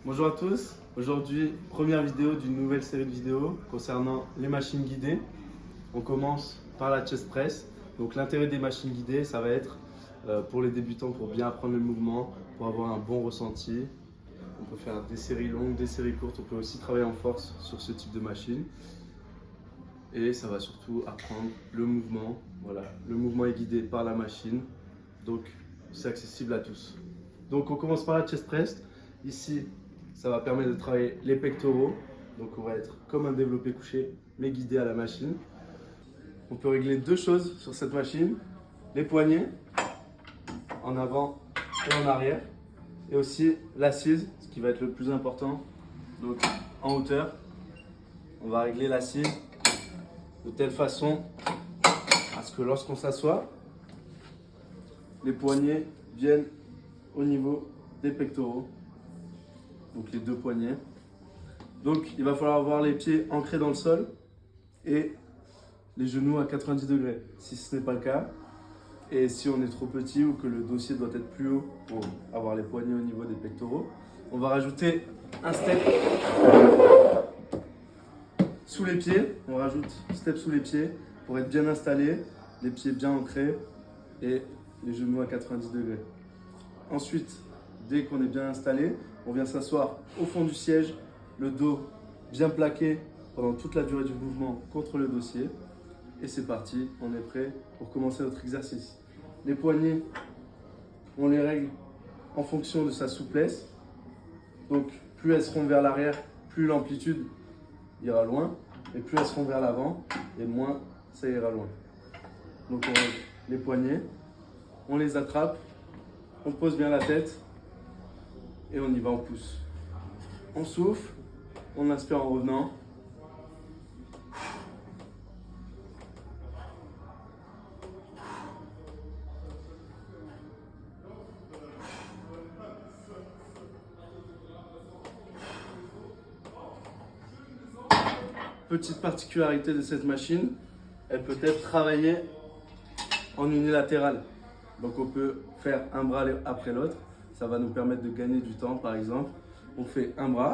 Bonjour à tous, aujourd'hui première vidéo d'une nouvelle série de vidéos concernant les machines guidées. On commence par la chest press. Donc l'intérêt des machines guidées, ça va être pour les débutants, pour bien apprendre le mouvement, pour avoir un bon ressenti. On peut faire des séries longues, des séries courtes, on peut aussi travailler en force sur ce type de machine. Et ça va surtout apprendre le mouvement. Voilà, le mouvement est guidé par la machine, donc c'est accessible à tous. Donc on commence par la chest press. Ici, ça va permettre de travailler les pectoraux. Donc on va être comme un développé couché, mais guidé à la machine. On peut régler deux choses sur cette machine. Les poignets, en avant et en arrière. Et aussi l'assise, ce qui va être le plus important. Donc en hauteur, on va régler l'assise de telle façon à ce que lorsqu'on s'assoit, les poignets viennent au niveau des pectoraux. Donc les deux poignets. Donc il va falloir avoir les pieds ancrés dans le sol et les genoux à 90 degrés, si ce n'est pas le cas. Et si on est trop petit ou que le dossier doit être plus haut pour avoir les poignets au niveau des pectoraux, on va rajouter un step sous les pieds. On rajoute step sous les pieds pour être bien installé, les pieds bien ancrés et les genoux à 90 degrés. Ensuite, dès qu'on est bien installé, on vient s'asseoir au fond du siège, le dos bien plaqué pendant toute la durée du mouvement contre le dossier. Et c'est parti, on est prêt pour commencer notre exercice. Les poignets, on les règle en fonction de sa souplesse. Donc plus elles seront vers l'arrière, plus l'amplitude ira loin. Et plus elles seront vers l'avant, et moins ça ira loin. Donc on règle les poignets, on les attrape, on pose bien la tête et on y va, on pousse. On souffle, on inspire en revenant. Petite particularité de cette machine, elle peut être travaillée en unilatéral. Donc on peut faire un bras après l'autre. Ça va nous permettre de gagner du temps, par exemple. On fait un bras.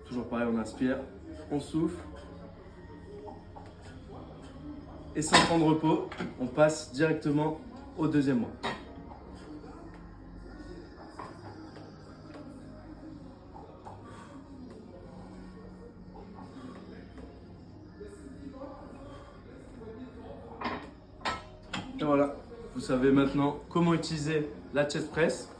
Toujours pareil, on inspire, on souffle. Et sans temps de repos, on passe directement au deuxième bras. Et voilà, vous savez maintenant comment utiliser la chest press.